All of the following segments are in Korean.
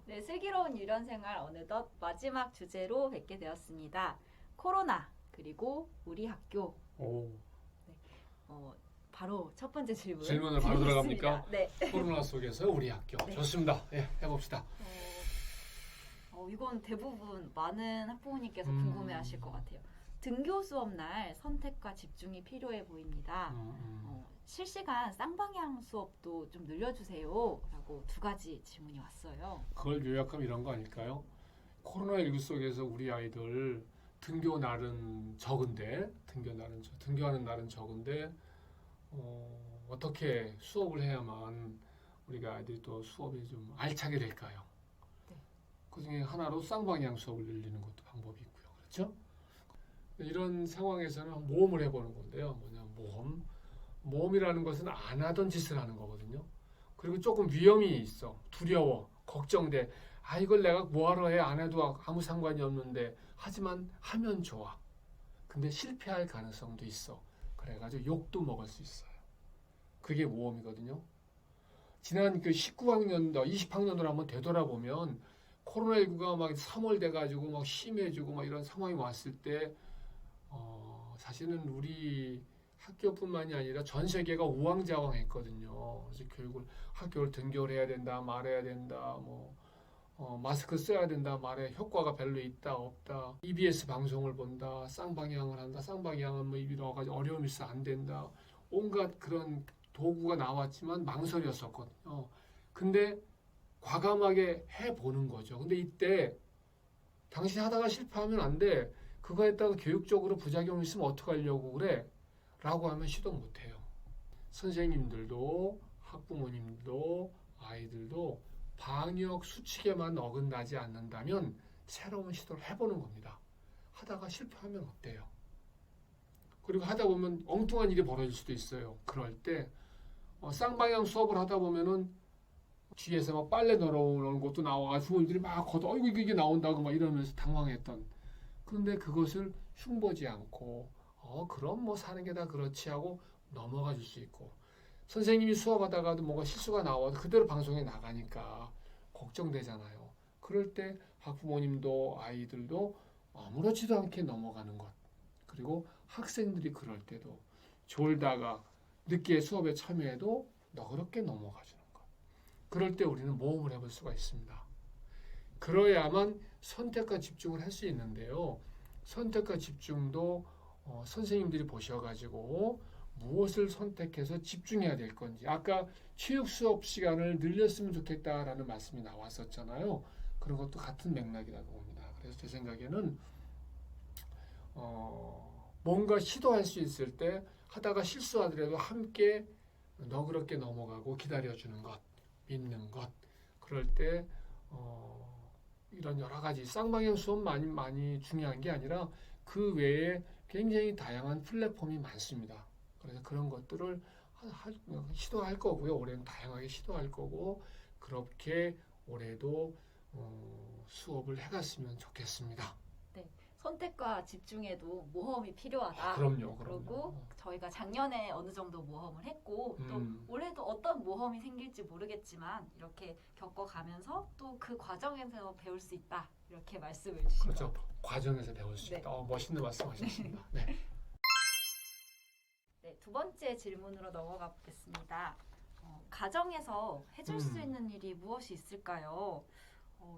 네, 슬기로운 유년생활 어느덧 마지막 주제로 뵙게 되었습니다. 코로나 그리고 우리 학교. 오, 네, 바로 첫 번째 질문 질문을 바로 드리겠습니다. 들어갑니까? 네. 코로나 속에서 우리 학교. 네. 좋습니다. 예, 해봅시다. 이건 대부분 많은 학부모님께서 음. 궁금해하실 것 같아요. 등교 수업 날 선택과 집중이 필요해 보입니다. 실시간 쌍방향 수업도 좀 늘려주세요. 라고 두 가지 질문이 왔어요. 그걸 요약하면 이런 거 아닐까요? 코로나19 속에서 우리 아이들 등교 날은 적은데, 등교하는 날은 적은데, 어떻게 수업을 해야만 우리가 아이들이 또 수업이 좀 알차게 될까요? 네. 그 중에 하나로 쌍방향 수업을 늘리는 것도 방법이 있고요. 그렇죠? 이런 상황에서는 모험을 해보는 건데요. 뭐냐, 모험이라는 것은 안 하던 짓을 하는 거거든요. 그리고 조금 위험이 있어. 두려워. 걱정돼. 아, 이걸 내가 뭐하러 해? 안 해도 아무 상관이 없는데. 하지만 하면 좋아. 근데 실패할 가능성도 있어. 그래가지고 욕도 먹을 수 있어요. 그게 모험이거든요. 지난 그 19학년도, 20학년으로 한번 되돌아보면 코로나19가 막 3월 돼가지고 막 심해지고 막 이런 상황이 왔을 때 사실은 우리 학교뿐만이 아니라 전 세계가 우왕좌왕했거든요. 그래서 교육을 학교를 등교를 해야 된다, 말해야 된다, 마스크 써야 된다, 말해 효과가 별로 있다, 없다. EBS 방송을 본다, 쌍방향을 한다, 쌍방향은 뭐 여러 가지 어려움이 있어 안 된다. 온갖 그런 도구가 나왔지만 망설였었거든요. 근데 과감하게 해보는 거죠. 근데 이때 당신 하다가 실패하면 안 돼. 그거 했다가 교육적으로 부작용이 있으면 어떡하려고 그래? 라고 하면 시도 못해요. 선생님들도 학부모님도 아이들도 방역 수칙에만 어긋나지 않는다면 새로운 시도를 해보는 겁니다. 하다가 실패하면 어때요? 그리고 하다 보면 엉뚱한 일이 벌어질 수도 있어요. 그럴 때 쌍방향 수업을 하다 보면은 뒤에서 막 빨래 널어오는 것도 나와가지고 부모님들이 막 걷어 어이구 이게 나온다고 막 이러면서 당황했던. 그런데 그것을 흉보지 않고 그럼 뭐 사는 게 다 그렇지 하고 넘어가 줄 수 있고, 선생님이 수업하다가도 뭔가 실수가 나와도 그대로 방송에 나가니까 걱정되잖아요. 그럴 때 학부모님도 아이들도 아무렇지도 않게 넘어가는 것, 그리고 학생들이 그럴 때도 졸다가 늦게 수업에 참여해도 너그럽게 넘어가 주는 것. 그럴 때 우리는 모험을 해볼 수가 있습니다. 그러야만 선택과 집중을 할 수 있는데요. 선택과 집중도 선생님들이 보셔가지고 무엇을 선택해서 집중해야 될 건지, 아까 체육 수업 시간을 늘렸으면 좋겠다라는 말씀이 나왔었잖아요. 그런 것도 같은 맥락이라고 봅니다. 그래서 제 생각에는 뭔가 시도할 수 있을 때 하다가 실수하더라도 함께 너그럽게 넘어가고 기다려주는 것, 믿는 것. 그럴 때 이런 여러 가지 쌍방향 수업만이 많이 중요한 게 아니라 그 외에 굉장히 다양한 플랫폼이 많습니다. 그래서 그런 것들을 시도할 거고요. 올해는 다양하게 시도할 거고, 그렇게 올해도 수업을 해갔으면 좋겠습니다. 네, 선택과 집중에도 모험이 필요하다. 그럼요. 그리고 저희가 작년에 어느 정도 모험을 했고 또 올해도 어떤 모험이 생길지 모르겠지만 이렇게 겪어가면서 또 그 과정에서 배울 수 있다. 이렇게 말씀을 주신 그렇죠. 것 같아요. 과정에서 배울 수 네. 있다. 멋있는 말씀하셨습니다. 네. 네, 두 번째 질문으로 넘어가 보겠습니다. 가정에서 해줄 수 있는 일이 무엇이 있을까요?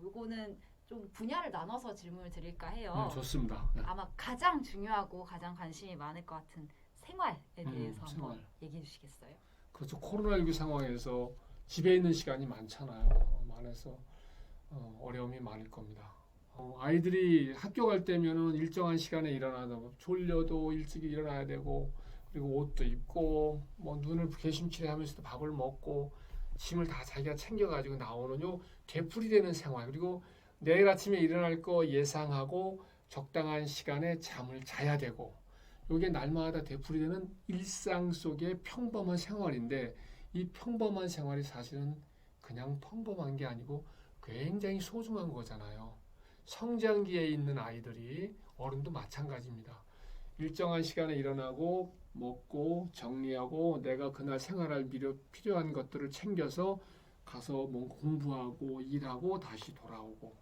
요거는 좀 분야를 나눠서 질문을 드릴까 해요. 좋습니다. 네. 아마 가장 중요하고 가장 관심이 많을 것 같은 생활에 대해서 한번 생활. 얘기해 주시겠어요? 그렇죠. 코로나19 상황에서 집에 있는 시간이 많잖아요. 많아서 어려움이 많을 겁니다. 아이들이 학교 갈 때면은 일정한 시간에 일어나다 졸려도 일찍 일어나야 되고, 그리고 옷도 입고 뭐 눈을 개심치레하면서도 밥을 먹고 짐을 다 자기가 챙겨가지고 나오는 요 되풀이되는 생활, 그리고 내일 아침에 일어날 거 예상하고 적당한 시간에 잠을 자야 되고, 이게 날마다 되풀이되는 일상 속의 평범한 생활인데, 이 평범한 생활이 사실은 그냥 평범한 게 아니고 굉장히 소중한 거잖아요. 성장기에 있는 아이들이, 어른도 마찬가지입니다. 일정한 시간에 일어나고 먹고 정리하고 내가 그날 생활할 필요한 것들을 챙겨서 가서 뭔가 공부하고 일하고 다시 돌아오고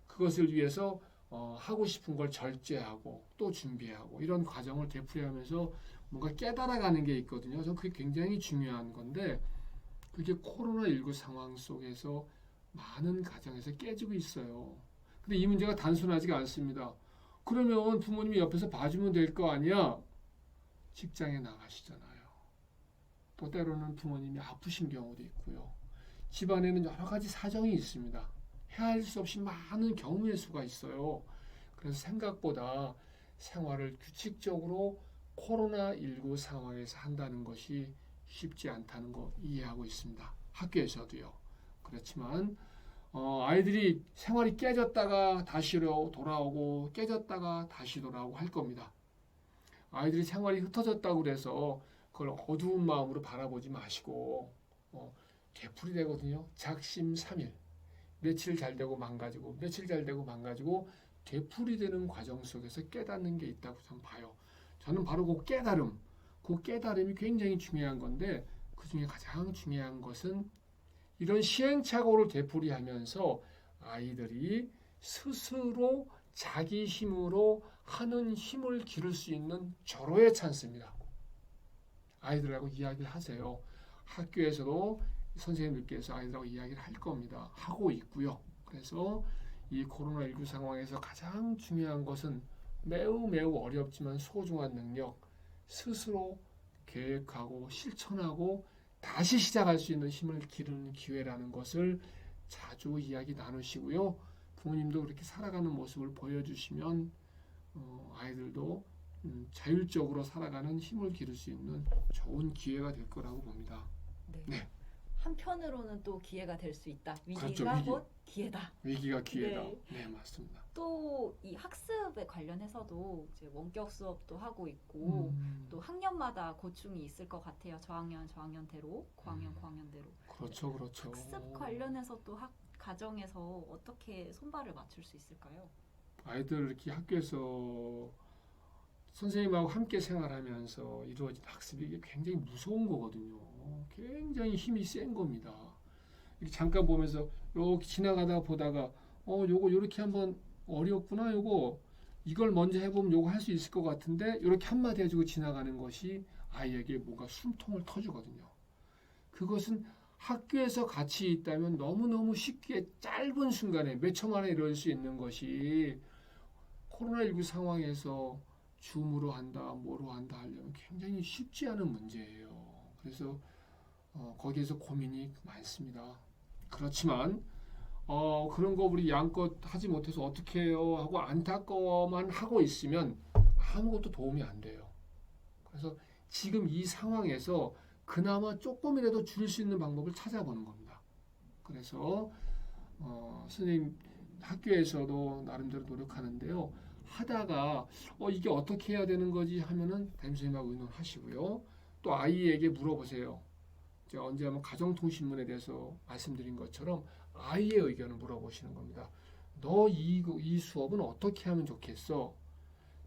그것을 위해서 하고 싶은 걸 절제하고 또 준비하고 이런 과정을 되풀이하면서 뭔가 깨달아가는 게 있거든요. 저는 그게 굉장히 중요한 건데 그게 코로나19 상황 속에서 많은 가정에서 깨지고 있어요. 근데 이 문제가 단순하지가 않습니다. 그러면 부모님이 옆에서 봐주면 될 거 아니야? 직장에 나가시잖아요. 또 때로는 부모님이 아프신 경우도 있고요. 집안에는 여러 가지 사정이 있습니다. 헤아릴 수 없이 많은 경우의 수가 있어요. 그래서 생각보다 생활을 규칙적으로 코로나19 상황에서 한다는 것이 쉽지 않다는 거 이해하고 있습니다. 학교에서도요. 그렇지만 아이들이 생활이 깨졌다가 다시 돌아오고 깨졌다가 다시 돌아오고 할 겁니다. 아이들이 생활이 흩어졌다고 그래서 그걸 어두운 마음으로 바라보지 마시고 되풀이 되거든요. 작심삼일. 며칠 잘 되고 망가지고 며칠 잘 되고 망가지고 되풀이되는 과정 속에서 깨닫는 게 있다고 저는 봐요. 저는 바로 그 깨달음이 굉장히 중요한 건데 그 중에 가장 중요한 것은 이런 시행착오를 되풀이하면서 아이들이 스스로 자기 힘으로 하는 힘을 기를 수 있는 절호의 찬스입니다. 아이들하고 이야기를 하세요. 학교에서도 선생님들께서 아이들하고 이야기를 할 겁니다. 하고 있고요. 그래서 이 코로나19 상황에서 가장 중요한 것은 매우 매우 어렵지만 소중한 능력, 스스로 계획하고 실천하고 다시 시작할 수 있는 힘을 기르는 기회라는 것을 자주 이야기 나누시고요. 부모님도 그렇게 살아가는 모습을 보여주시면 아이들도 자율적으로 살아가는 힘을 기를 수 있는 좋은 기회가 될 거라고 봅니다. 네. 한편으로는 또 기회가 될 수 있다. 위기가 그렇죠. 곧 기회다. 위기가 기회다. 네. 네, 맞습니다. 또 이 학습에 관련해서도 이제 원격 수업도 하고 있고 또 학년마다 고충이 있을 것 같아요. 저학년대로, 고학년대로. 그렇죠. 학습 관련해서 또 가정에서 어떻게 손발을 맞출 수 있을까요? 아이들 이렇게 학교에서 선생님하고 함께 생활하면서 이루어진 학습이 이게 굉장히 무서운 거거든요. 굉장히 힘이 센 겁니다. 이렇게 잠깐 보면서 이렇게 지나가다가 보다가 요거 이렇게 한번 어렵구나. 이걸 먼저 해보면 요거 할 수 있을 것 같은데 이렇게 한마디 해주고 지나가는 것이 아이에게 뭔가 숨통을 터주거든요. 그것은 학교에서 같이 있다면 너무너무 쉽게 짧은 순간에 몇 초 만에 이룰 수 있는 것이 코로나19 상황에서 줌으로 한다, 뭐로 한다 하려면 굉장히 쉽지 않은 문제예요. 그래서 거기에서 고민이 많습니다. 그렇지만 그런 거 우리 양껏 하지 못해서 어떻게 해요 하고 안타까워만 하고 있으면 아무것도 도움이 안 돼요. 그래서 지금 이 상황에서 그나마 조금이라도 줄일 수 있는 방법을 찾아보는 겁니다. 그래서 선생님 학교에서도 나름대로 노력하는데요. 하다가 이게 어떻게 해야 되는 거지 하면은 담임선생님하고 의논하시고요. 또 아이에게 물어보세요. 제가 언제 한번 가정통신문에 대해서 말씀드린 것처럼 아이의 의견을 물어보시는 겁니다. 너 이 수업은 어떻게 하면 좋겠어?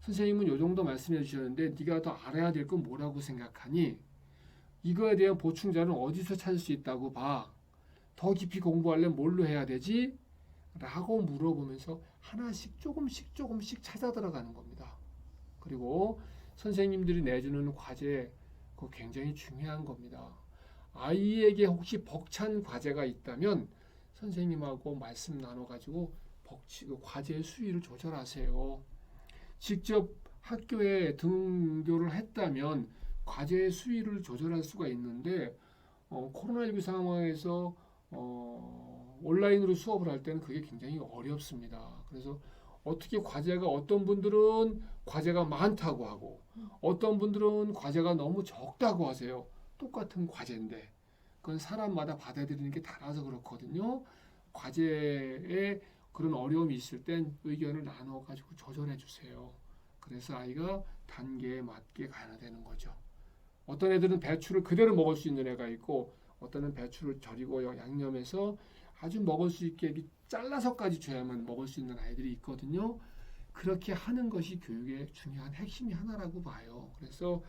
선생님은 이 정도 말씀해 주셨는데 네가 더 알아야 될 건 뭐라고 생각하니? 이거에 대한 보충자는 어디서 찾을 수 있다고 봐? 더 깊이 공부하려면 뭘로 해야 되지? 라고 물어보면서 하나씩 조금씩 찾아 들어가는 겁니다. 그리고 선생님들이 내주는 과제 그거 굉장히 중요한 겁니다. 아이에게 혹시 벅찬 과제가 있다면 선생님하고 말씀 나눠가지고 과제의 수위를 조절하세요. 직접 학교에 등교를 했다면 과제의 수위를 조절할 수가 있는데 코로나19 상황에서 온라인으로 수업을 할 때는 그게 굉장히 어렵습니다. 그래서 어떻게 어떤 분들은 과제가 많다고 하고 어떤 분들은 과제가 너무 적다고 하세요. 똑같은 과제인데 그건 사람마다 받아들이는 게 달라서 그렇거든요. 과제에 그런 어려움이 있을 땐 의견을 나눠가지고 조절해 주세요. 그래서 아이가 단계에 맞게 가야 되는 거죠. 어떤 애들은 배추를 그대로 먹을 수 있는 애가 있고 어떤 애는 배추를 절이고 양념해서 아주 먹을 수 있게 잘라서까지 줘야만 먹을 수 있는 아이들이 있거든요. 그렇게 하는 것이 교육의 중요한 핵심이 하나라고 봐요. 그래서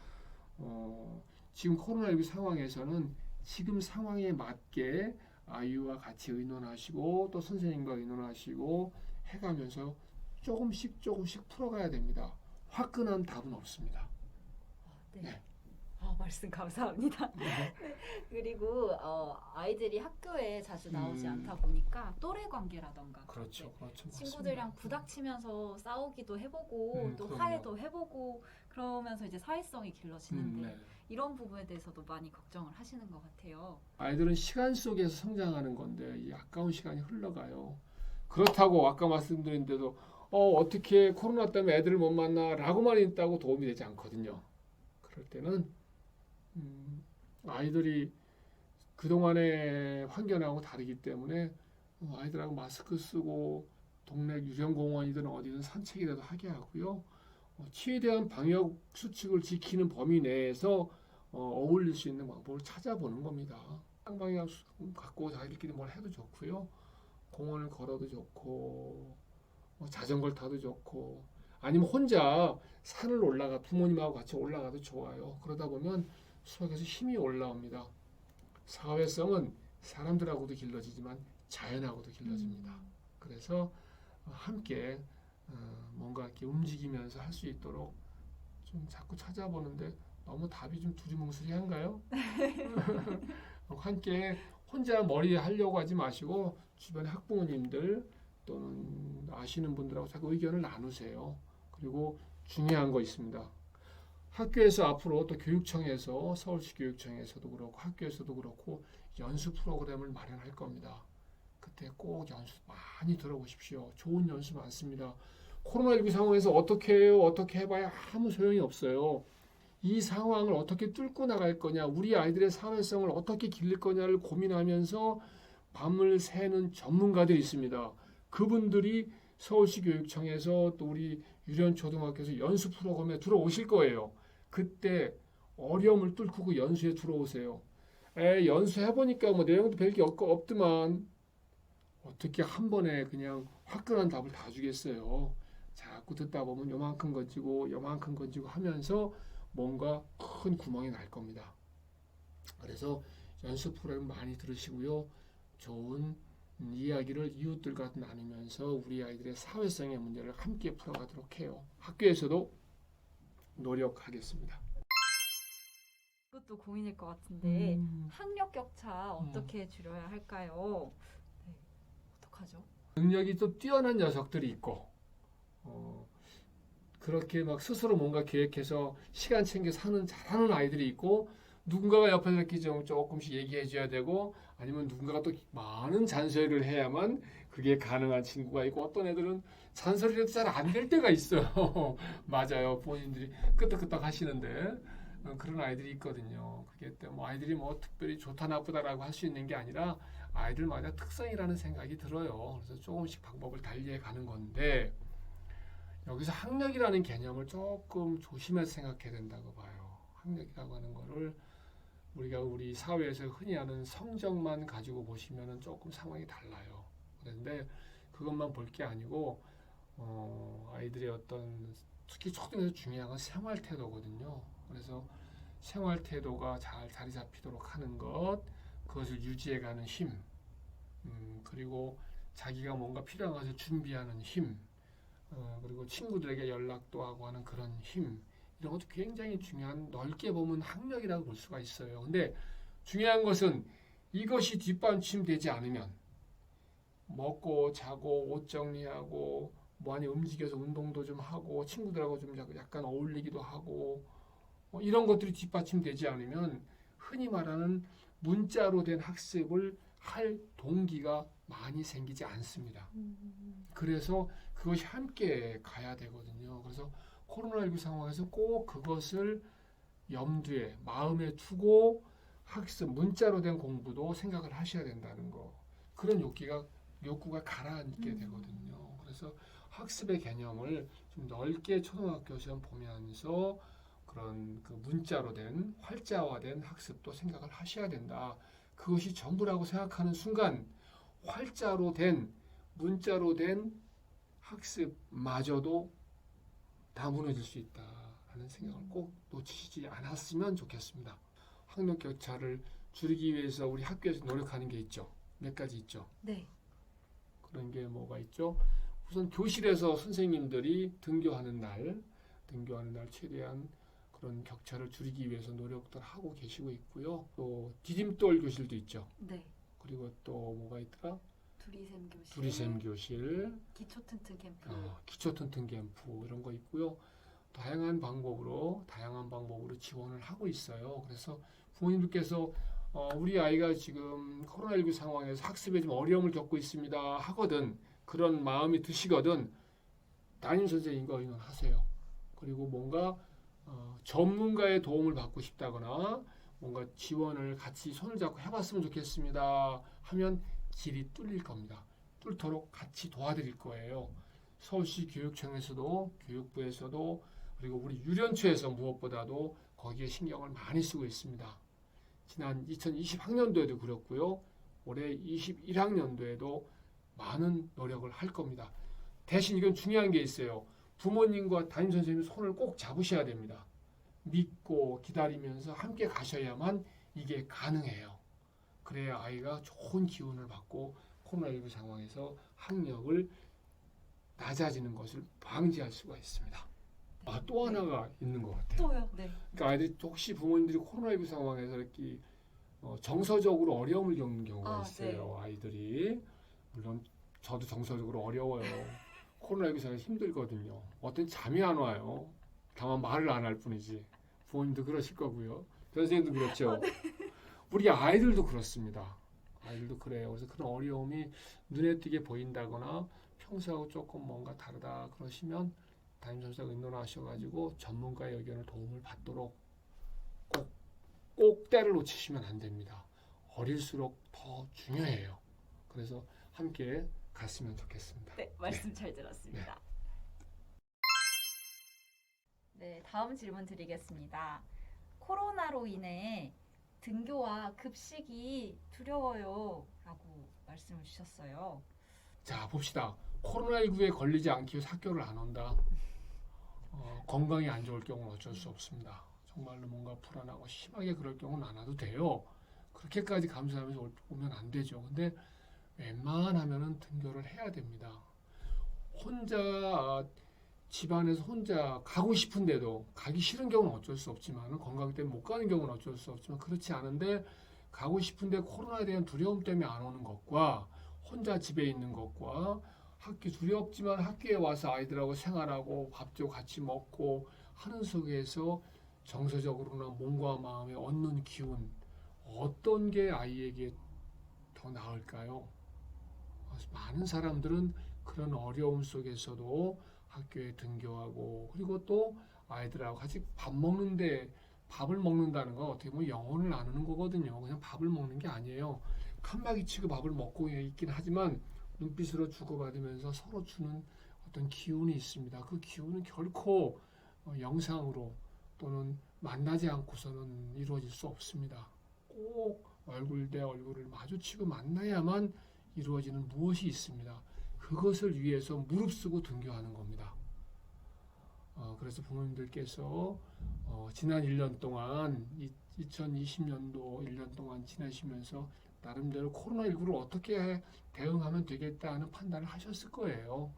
지금 코로나19 상황에서는 지금 상황에 맞게 아이와 같이 의논하시고 또 선생님과 의논하시고 해가면서 조금씩 풀어가야 됩니다. 화끈한 답은 없습니다. 네. 네. 말씀 감사합니다. 네. 그리고 아이들이 학교에 자주 나오지 음. 않다 보니까 또래 관계라던가 그렇죠. 네, 그렇죠. 친구들이랑 맞습니다. 부닥치면서 싸우기도 해보고 또 그럼요. 화해도 해보고 그러면서 이제 사회성이 길러지는데 네. 이런 부분에 대해서도 많이 걱정을 하시는 것 같아요. 아이들은 시간 속에서 성장하는 건데 이 아까운 시간이 흘러가요. 그렇다고 아까 말씀드린 대로 어떻게 코로나 때문에 애들을 못 만나라고만 있다고 도움이 되지 않거든요. 그럴 때는 아이들이 그동안의 환경하고 다르기 때문에 아이들하고 마스크 쓰고 동네 유령공원이든 어디든 산책이라도 하게 하고요. 최대한 방역 수칙을 지키는 범위 내에서 어울릴 수 있는 방법을 찾아보는 겁니다. 쌍방향 갖고 자기들끼리 뭘 해도 좋고요. 공원을 걸어도 좋고 자전거를 타도 좋고 아니면 혼자 산을 올라가 부모님하고 같이 올라가도 좋아요. 그러다 보면 속에서 힘이 올라옵니다. 사회성은 사람들하고도 길러지지만 자연하고도 길러집니다. 그래서 함께 뭔가 이렇게 움직이면서 할 수 있도록 좀 자꾸 찾아보는데 너무 답이 좀 두리뭉술한가요? 함께 혼자 머리 하려고 하지 마시고 주변 학부모님들 또는 아시는 분들하고 자꾸 의견을 나누세요. 그리고 중요한 거 있습니다. 학교에서 앞으로 또 교육청에서 서울시 교육청에서도 그렇고 학교에서도 그렇고 연수 프로그램을 마련할 겁니다. 그때 꼭 연수 많이 들어보십시오. 좋은 연수 많습니다. 코로나19 상황에서 어떻게 해요? 어떻게 해봐야 아무 소용이 없어요. 이 상황을 어떻게 뚫고 나갈 거냐, 우리 아이들의 사회성을 어떻게 기를 거냐를 고민하면서 밤을 새는 전문가들이 있습니다. 그분들이 서울시 교육청에서 또 우리 유련초등학교에서 연수 프로그램에 들어오실 거예요. 그때 어려움을 뚫고 그 연수에 들어오세요. 연수해보니까 뭐 내용도 별게 없더만 어떻게 한 번에 그냥 화끈한 답을 다 주겠어요. 자꾸 듣다 보면 요만큼 건지고 요만큼 건지고 하면서 뭔가 큰 구멍이 날 겁니다. 그래서 연수 프로그램 많이 들으시고요. 좋은 이야기를 이웃들과 나누면서 우리 아이들의 사회성의 문제를 함께 풀어가도록 해요. 학교에서도 노력하겠습니다. 그것도 고민일 것 같은데 학력 격차 어떻게 줄여야 할까요? 네, 어떡하죠? 능력이 또 뛰어난 녀석들이 있고 그렇게 막 스스로 뭔가 계획해서 시간 챙겨 사는 잘하는 아이들이 있고 누군가가 옆에서 이렇게 좀 조금씩 얘기해 줘야 되고 아니면 누군가가 또 많은 잔소리를 해야만 그게 가능한 친구가 있고 어떤 애들은 잔소리를 잘 안 될 때가 있어요. 맞아요. 부모님들이 끄떡끄떡 하시는데 그런 아이들이 있거든요. 그게 뭐 아이들이 뭐 특별히 좋다 나쁘다라고 할 수 있는 게 아니라 아이들마다 특성이라는 생각이 들어요. 그래서 조금씩 방법을 달리해 가는 건데 여기서 학력이라는 개념을 조금 조심해서 생각해야 된다고 봐요. 학력이라고 하는 거를 우리가 우리 사회에서 흔히 하는 성적만 가지고 보시면은 조금 상황이 달라요. 그런데 그것만 볼 게 아니고 아이들의 어떤 특히 초등에서 중요한 건 생활 태도거든요. 그래서 생활 태도가 잘 자리 잡히도록 하는 것, 그것을 유지해가는 힘, 그리고 자기가 뭔가 필요한 것을 준비하는 힘, 그리고 친구들에게 연락도 하고 하는 그런 힘, 이런 것도 굉장히 중요한 넓게 보면 학력이라고 볼 수가 있어요. 근데 중요한 것은 이것이 뒷받침되지 않으면 먹고 자고 옷 정리하고 많이 움직여서 운동도 좀 하고 친구들하고 좀 약간 어울리기도 하고 이런 것들이 뒷받침되지 않으면 흔히 말하는 문자로 된 학습을 할 동기가 많이 생기지 않습니다. 그래서 그것이 함께 가야 되거든요. 그래서 코로나19 상황에서 꼭 그것을 염두에 마음에 두고 학습 문자로 된 공부도 생각을 하셔야 된다는 거. 그런 욕구가 가라앉게 되거든요. 그래서 학습의 개념을 좀 넓게 초등학교 시험 보면서 그런 그 문자로 된 활자화된 학습도 생각을 하셔야 된다. 그것이 전부라고 생각하는 순간 활자로 된 문자로 된 학습마저도 다 무너질 수 있다라는 생각을 꼭 놓치지 않았으면 좋겠습니다. 학력 격차를 줄이기 위해서 우리 학교에서 노력하는 게 있죠. 몇 가지 있죠. 네. 그런 게 뭐가 있죠? 우선 교실에서 선생님들이 등교하는 날 최대한 그런 격차를 줄이기 위해서 노력들 하고 계시고 있고요. 또 디딤돌 교실도 있죠. 네. 그리고 또 뭐가 있더라? 두리셈 교실. 두리셈 교실, 기초 튼튼 캠프. 기초 튼튼 캠프 이런 거 있고요. 다양한 방법으로 지원을 하고 있어요. 그래서 부모님들께서 우리 아이가 지금 코로나19 상황에서 학습에 좀 어려움을 겪고 있습니다 하거든, 그런 마음이 드시거든, 담임 선생님과 의논하세요. 그리고 뭔가 전문가의 도움을 받고 싶다거나 뭔가 지원을 같이 손을 잡고 해봤으면 좋겠습니다 하면 길이 뚫릴 겁니다. 뚫도록 같이 도와드릴 거예요. 서울시 교육청에서도, 교육부에서도, 그리고 우리 유련처에서 무엇보다도 거기에 신경을 많이 쓰고 있습니다. 지난 2020학년도에도 그렇고요. 올해 21학년도에도 많은 노력을 할 겁니다. 대신 이건 중요한 게 있어요. 부모님과 담임선생님 손을 꼭 잡으셔야 됩니다. 믿고 기다리면서 함께 가셔야만 이게 가능해요. 그래야 아이가 좋은 기운을 받고 코로나19 상황에서 학력을 낮아지는 것을 방지할 수가 있습니다. 또 하나가 있는 것 같아요. 또요? 네. 그러니까 아이들이 혹시 부모님들이 코로나19 상황에서 이렇게 정서적으로 어려움을 겪는 경우가 있어요. 네. 아이들이 물론 저도 정서적으로 어려워요. 코로나19 상황에서 힘들거든요. 어떤 잠이 안 와요. 다만 말을 안 할 뿐이지. 부모님도 그러실 거고요. 선생님도 그렇죠. 네. 우리 아이들도 그렇습니다. 아이들도 그래요. 그래서 그런 어려움이 눈에 띄게 보인다거나 평소하고 조금 뭔가 다르다 그러시면 담임선생과 의논하셔가지고 전문가의 의견을 도움을 받도록 꼭 때를 놓치시면 안 됩니다. 어릴수록 더 중요해요. 그래서 함께 갔으면 좋겠습니다. 네, 말씀 잘 들었습니다. 네, 다음 질문 드리겠습니다. 코로나로 인해 등교와 급식이 두려워요 라고 말씀을 주셨어요. 자, 봅시다. 코로나19에 걸리지 않기 위해서 학교를 안 온다. 건강이 안 좋을 경우는 어쩔 수 없습니다. 정말로 뭔가 불안하고 심하게 그럴 경우는 안 와도 돼요. 그렇게까지 감수하면서 오면 안 되죠. 근데 웬만하면은 등교를 해야 됩니다. 혼자 집안에서 혼자 가고 싶은데도 가기 싫은 경우는 어쩔 수 없지만, 건강 때문에 못 가는 경우는 어쩔 수 없지만, 그렇지 않은데 가고 싶은데 코로나에 대한 두려움 때문에 안 오는 것과 혼자 집에 있는 것과 학교 두렵지만 학교에 와서 아이들하고 생활하고 밥도 같이 먹고 하는 속에서 정서적으로나 몸과 마음에 얻는 기운, 어떤 게 아이에게 더 나을까요? 많은 사람들은 그런 어려움 속에서도 학교에 등교하고, 그리고 또 아이들하고 같이 밥을 먹는다는 건 어떻게 보면 영혼을 나누는 거거든요. 그냥 밥을 먹는 게 아니에요. 칸막이 치고 밥을 먹고 있긴 하지만 눈빛으로 주고받으면서 서로 주는 어떤 기운이 있습니다. 그 기운은 결코 영상으로 또는 만나지 않고서는 이루어질 수 없습니다. 꼭 얼굴 대 얼굴을 마주치고 만나야만 이루어지는 무엇이 있습니다. 그것을 위해서 무릅쓰고 등교하는 겁니다. 그래서 부모님들께서 지난 1년 동안 2020년도 1년 동안 지내시면서 나름대로 코로나19를 어떻게 대응하면 되겠다는 판단을 하셨을 거예요.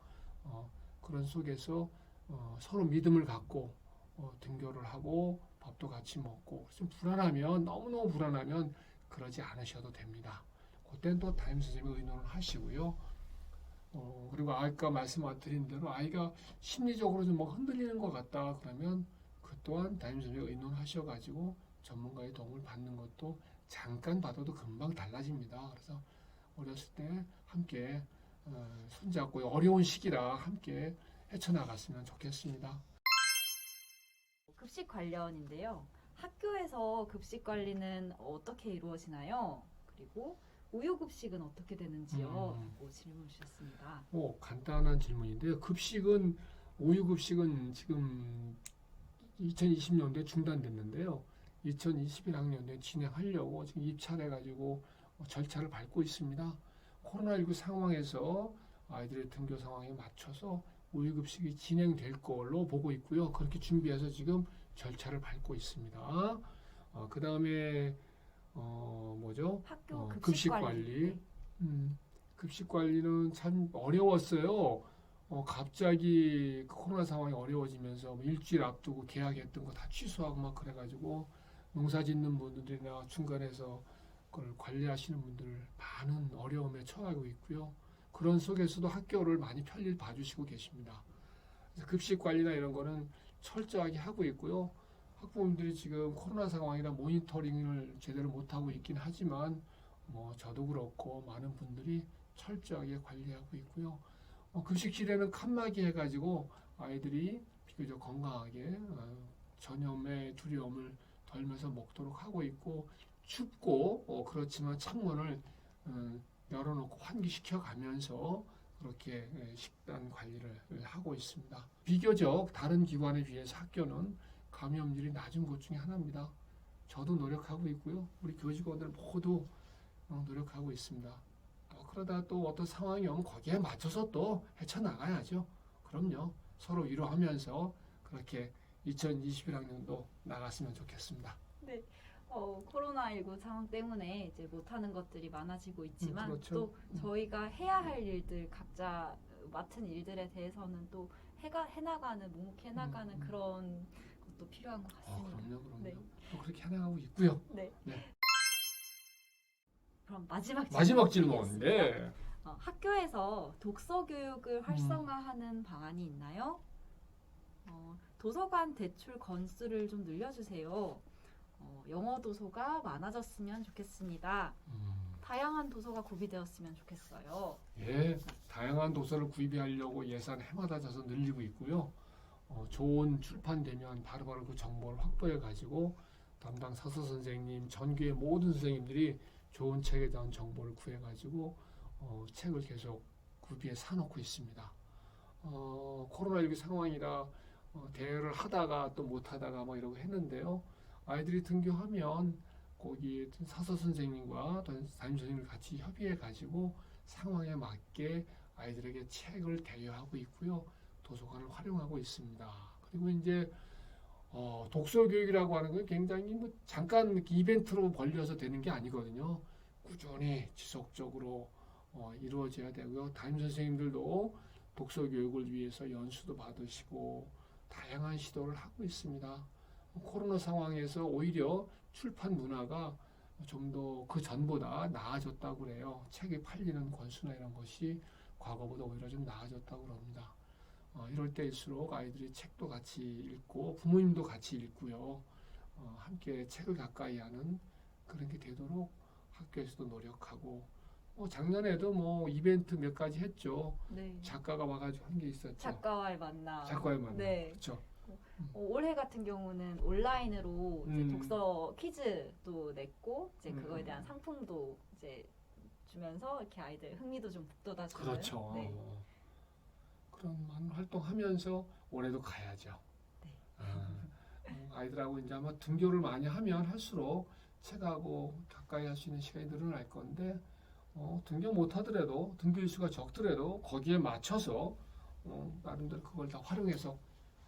그런 속에서 서로 믿음을 갖고 등교를 하고 밥도 같이 먹고, 좀 너무너무 불안하면 그러지 않으셔도 됩니다. 그때는 또 담임선생님과 의논을 하시고요. 그리고 아까 말씀드린 대로 아이가 심리적으로 좀 흔들리는 것 같다 그러면 그 또한 담임선생님과 의논하셔가지고 전문가의 도움을 받는 것도 잠깐 받아도 금방 달라집니다. 그래서 어렸을 때 함께 손잡고, 어려운 시기라 함께 헤쳐나갔으면 좋겠습니다. 급식 관련인데요. 학교에서 급식 관리는 어떻게 이루어지나요? 그리고 우유급식은 어떻게 되는지요? 질문 주셨습니다. 간단한 질문인데요. 우유급식은 지금 2020년도에 중단됐는데요. 2021학년도에 진행하려고 지금 입찰해가지고 절차를 밟고 있습니다. 코로나19 상황에서 아이들의 등교 상황에 맞춰서 우유급식이 진행될 걸로 보고 있고요. 그렇게 준비해서 지금 절차를 밟고 있습니다. 그 다음에 학교 급식 관리. 급식 관리는 참 어려웠어요. 갑자기 그 코로나 상황이 어려워지면서 뭐 일주일 앞두고 계약했던 거 다 취소하고 막 그래가지고 농사 짓는 분들이나 중간에서 그걸 관리하시는 분들 많은 어려움에 처하고 있고요. 그런 속에서도 학교를 많이 편리히 봐주시고 계십니다. 그래서 급식 관리나 이런 거는 철저하게 하고 있고요. 학부모님들이 지금 코로나 상황이라 모니터링을 제대로 못하고 있긴 하지만 뭐 저도 그렇고 많은 분들이 철저하게 관리하고 있고요. 급식실에는 칸막이 해가지고 아이들이 비교적 건강하게 전염의 두려움을 덜면서 먹도록 하고 있고 춥고 그렇지만 창문을 열어놓고 환기시켜 가면서 그렇게 식단 관리를 하고 있습니다. 비교적 다른 기관에 비해서 학교는 감염률이 낮은 곳 중에 하나입니다. 저도 노력하고 있고요. 우리 교직원들 모두 노력하고 있습니다. 그러다 또 어떤 상황이 오면 거기에 맞춰서 또 헤쳐나가야죠. 그럼요. 서로 위로하면서 그렇게 2021학년도 나갔으면 좋겠습니다. 네. 코로나19 상황 때문에 이제 못하는 것들이 많아지고 있지만 그렇죠. 또 저희가 해야 할 일들 각자 맡은 일들에 대해서는 또 해나가는 묵묵해나가는 그런 것도 필요한 것 같습니다. 그럼요. 네. 또 그렇게 해나가고 있고요. 네. 네. 그럼 마지막 질문. 드리겠습니다. 네. 학교에서 독서 교육을 활성화하는 방안이 있나요? 도서관 대출 건수를 좀 늘려주세요. 영어 도서가 많아졌으면 좋겠습니다. 다양한 도서가 구비되었으면 좋겠어요. 예, 다양한 도서를 구입하려고 예산 해마다 져서 늘리고 있고요. 좋은 출판되면 바로바로 그 정보를 확보해 가지고 담당 서서 선생님, 전교의 모든 선생님들이 좋은 책에 대한 정보를 구해 가지고 책을 계속 구비해 사놓고 있습니다. 코로나19 상황이라 대회를 하다가 또 못하다가 뭐 이러고 했는데요. 아이들이 등교하면 거기 사서 선생님과 담임 선생님을 같이 협의해 가지고 상황에 맞게 아이들에게 책을 대여하고 있고요. 도서관을 활용하고 있습니다. 그리고 이제 독서 교육이라고 하는 건 굉장히 뭐 잠깐 이벤트로 벌려서 되는 게 아니거든요. 꾸준히 지속적으로 이루어져야 되고요. 담임 선생님들도 독서 교육을 위해서 연수도 받으시고 다양한 시도를 하고 있습니다. 코로나 상황에서 오히려 출판 문화가 좀 더 그 전보다 나아졌다고 그래요. 책이 팔리는 권수나 이런 것이 과거보다 오히려 좀 나아졌다고 그럽니다. 이럴 때일수록 아이들이 책도 같이 읽고 부모님도 같이 읽고요. 함께 책을 가까이 하는 그런 게 되도록 학교에서도 노력하고 작년에도 뭐 이벤트 몇 가지 했죠. 네. 작가가 와가지고 한 게 있었죠. 작가와의 만남. 네. 그렇죠. 올해 같은 경우는 온라인으로 이제 독서 퀴즈도 냈고 이제 그거에 대한 상품도 이제 주면서 이렇게 아이들 흥미도 좀 북돋아주는. 그렇죠. 네. 그런 많은 활동하면서 올해도 가야죠. 네. 아이들하고 이제 아마 등교를 많이 하면 할수록 책하고 가까이 할 수 있는 시간이 늘어날 건데 등교 못 하더라도 등교 일수가 적더라도 거기에 맞춰서 나름대로 그걸 다 활용해서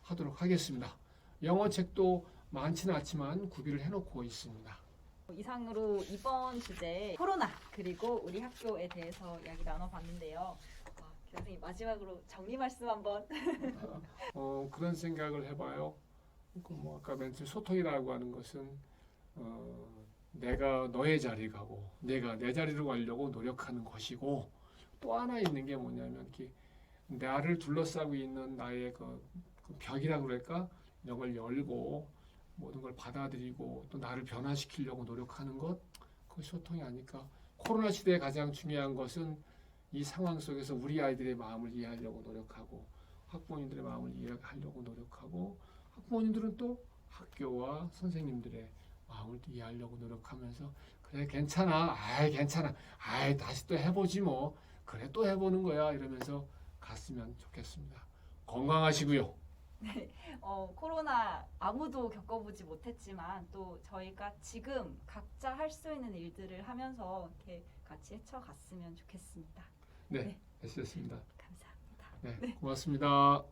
하도록 하겠습니다. 영어 책도 많지는 않지만 구비를 해놓고 있습니다. 이상으로 이번 주제 코로나 그리고 우리 학교에 대해서 이야기 나눠봤는데요. 교수님 마지막으로 정리 말씀 한번. 그런 생각을 해봐요. 뭐 아까 멘트 소통이라고 하는 것은 내가 너의 자리를 가고 내가 내 자리로 가려고 노력하는 것이고 또 하나 있는 게 뭐냐면 이렇게 나를 둘러싸고 있는 나의 그 벽이라고 그럴까? 이런 걸 열고 모든 걸 받아들이고 또 나를 변화시키려고 노력하는 것 그것이 소통이 아닐까. 코로나 시대에 가장 중요한 것은 이 상황 속에서 우리 아이들의 마음을 이해하려고 노력하고 학부모님들의 마음을 이해하려고 노력하고 학부모님들은 또 학교와 선생님들의 마음을 이해하려고 노력하면서 그래 괜찮아 괜찮아 다시 또 해보지 뭐 그래 또 해보는 거야 이러면서 갔으면 좋겠습니다. 건강하시고요. 네, 코로나 아무도 겪어보지 못했지만 또 저희가 지금 각자 할 수 있는 일들을 하면서 이렇게 같이 헤쳐갔으면 좋겠습니다. 네, 됐습니다. 감사합니다. 네, 고맙습니다.